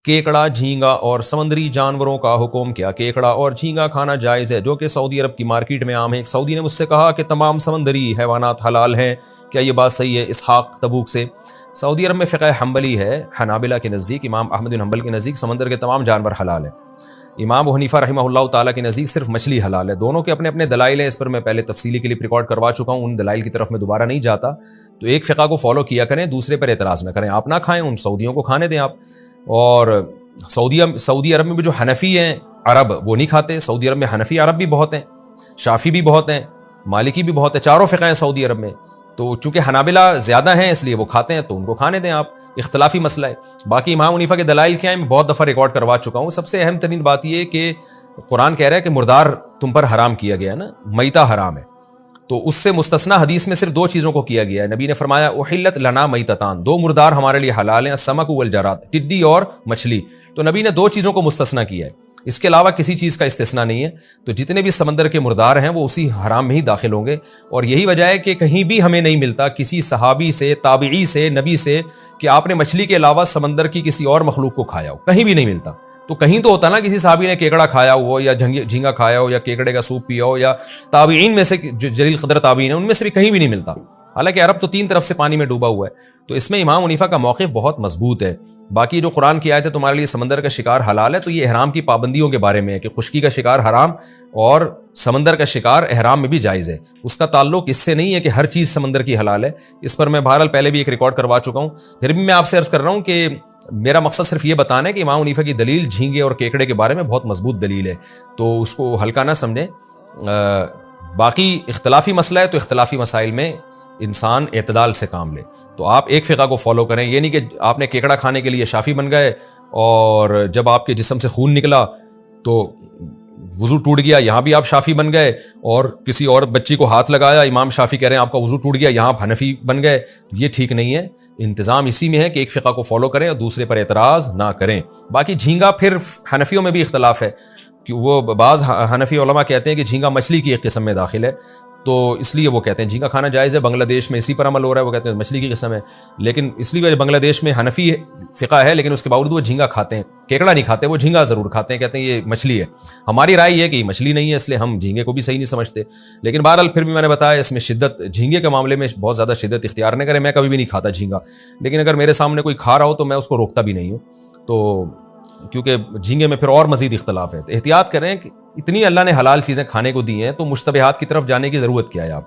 کیکڑا، جھینگا اور سمندری جانوروں کا حکم کیا؟ کیکڑا اور جھینگا کھانا جائز ہے، جو کہ سعودی عرب کی مارکیٹ میں عام ہے۔ ایک سعودی نے مجھ سے کہا کہ تمام سمندری حیوانات حلال ہیں، کیا یہ بات صحیح ہے؟ اسحاق تبوک سے۔ سعودی عرب میں فقہ حنبلی ہے، حنابلہ کے نزدیک، امام احمد بن حنبل کے نزدیک سمندر کے تمام جانور حلال ہیں۔ امام ابو حنیفہ رحمہ اللہ تعالیٰ کے نزدیک صرف مچھلی حلال ہے۔ دونوں کے اپنے اپنے دلائل ہیں، اس پر میں پہلے تفصیلی کلپ ریکارڈ کروا چکا ہوں، ان دلائل کی طرف میں دوبارہ نہیں جاتا۔ تو ایک فقہ کو فالو کیا کریں، دوسرے پر اعتراض نہ کریں، آپ نہ کھائیں، ان سعودیوں کو کھانے دیں آپ۔ اور سعودی عرب میں بھی جو حنفی ہیں عرب، وہ نہیں کھاتے۔ سعودی عرب میں حنفی عرب بھی بہت ہیں، شافی بھی بہت ہیں، مالکی بھی بہت ہیں، چاروں فقہ ہیں سعودی عرب میں۔ تو چونکہ حنابلہ زیادہ ہیں اس لیے وہ کھاتے ہیں، تو ان کو کھانے دیں آپ، اختلافی مسئلہ ہے۔ باقی امام حنیفہ کے دلائل کیا ہیں میں بہت دفعہ ریکارڈ کروا چکا ہوں۔ سب سے اہم ترین بات یہ ہے کہ قرآن کہہ رہا ہے کہ مردار تم پر حرام کیا گیا ہے نا، میتہ حرام ہے، تو اس سے مستثنا حدیث میں صرف دو چیزوں کو کیا گیا ہے۔ نبی نے فرمایا احلت لنا میتتان، دو مردار ہمارے لیے حلال ہیں، السمک والجراد، ٹڈی اور مچھلی۔ تو نبی نے دو چیزوں کو مستثنا کیا ہے، اس کے علاوہ کسی چیز کا استثنا نہیں ہے۔ تو جتنے بھی سمندر کے مردار ہیں وہ اسی حرام میں ہی داخل ہوں گے، اور یہی وجہ ہے کہ کہیں بھی ہمیں نہیں ملتا کسی صحابی سے، تابعی سے، نبی سے کہ آپ نے مچھلی کے علاوہ سمندر کی کسی اور مخلوق کو کھایا ہو، کہیں بھی نہیں ملتا۔ تو کہیں تو ہوتا نا کسی صحابی نے کیکڑا کھایا ہو یا جھینگا کھایا ہو یا کیکڑے کا سوپ پیا ہو، یا تابعین میں سے جو جلیل قدر تابعین ہیں ان میں سے بھی کہیں بھی نہیں ملتا۔ حالانکہ عرب تو تین طرف سے پانی میں ڈوبا ہوا ہے۔ تو اس میں امام حنیفہ کا موقف بہت مضبوط ہے۔ باقی جو قرآن کی آیت ہے تمہارے لیے سمندر کا شکار حلال ہے، تو یہ احرام کی پابندیوں کے بارے میں ہے کہ خشکی کا شکار حرام اور سمندر کا شکار احرام میں بھی جائز ہے۔ اس کا تعلق اس سے نہیں ہے کہ ہر چیز سمندر کی حلال ہے، اس پر میں بہرحال پہلے بھی ایک ریکارڈ کروا چکا ہوں۔ پھر بھی میں آپ سے عرض کر رہا ہوں کہ میرا مقصد صرف یہ بتانا ہے کہ امام حنیفہ کی دلیل جھینگے اور کیکڑے کے بارے میں بہت مضبوط دلیل ہے، تو اس کو ہلکا نہ سمجھیں۔ باقی اختلافی مسئلہ ہے تو اختلافی مسائل میں انسان اعتدال سے کام لے۔ تو آپ ایک فقہ کو فالو کریں، یہ نہیں کہ آپ نے کیکڑا کھانے کے لیے شافی بن گئے اور جب آپ کے جسم سے خون نکلا تو وضو ٹوٹ گیا، یہاں بھی آپ شافی بن گئے، اور کسی اور بچی کو ہاتھ لگایا، امام شافی کہہ رہے ہیں آپ کا وضو ٹوٹ گیا، یہاں آپ حنفی بن گئے۔ یہ ٹھیک نہیں ہے۔ انتظام اسی میں ہے کہ ایک فقہ کو فالو کریں اور دوسرے پر اعتراض نہ کریں۔ باقی جھینگا پھر حنفیوں میں بھی اختلاف ہے کہ وہ بعض حنفی علماء کہتے ہیں کہ جھینگا مچھلی کی ایک قسم میں داخل ہے، تو اس لیے وہ کہتے ہیں جھینگا کھانا جائز ہے۔ بنگلہ دیش میں اسی پر عمل ہو رہا ہے، وہ کہتے ہیں مچھلی کی قسم ہے، لیکن اس لیے بنگلہ دیش میں حنفی فقہ ہے لیکن اس کے باوجود وہ جھینگا کھاتے ہیں، کیکڑا نہیں کھاتے، وہ جھینگا ضرور کھاتے ہیں، کہتے ہیں یہ مچھلی ہے۔ ہماری رائے یہ ہے کہ یہ مچھلی نہیں ہے، اس لیے ہم جھینگے کو بھی صحیح نہیں سمجھتے۔ لیکن بہرحال پھر بھی میں نے بتایا اس میں شدت، جھینگے کے معاملے میں بہت زیادہ شدت اختیار نہ کریں۔ میں کبھی بھی نہیں کھاتا جھینگا، لیکن اگر میرے سامنے کوئی کھا رہا ہو تو میں اس کو روکتا بھی نہیں ہوں، تو کیونکہ جھینگے میں پھر اور مزید اختلاف ہے۔ تو احتیاط کریں کہ اتنی اللہ نے حلال چیزیں کھانے کو دی ہیں تو مشتبہات کی طرف جانے کی ضرورت کیا ہے آپ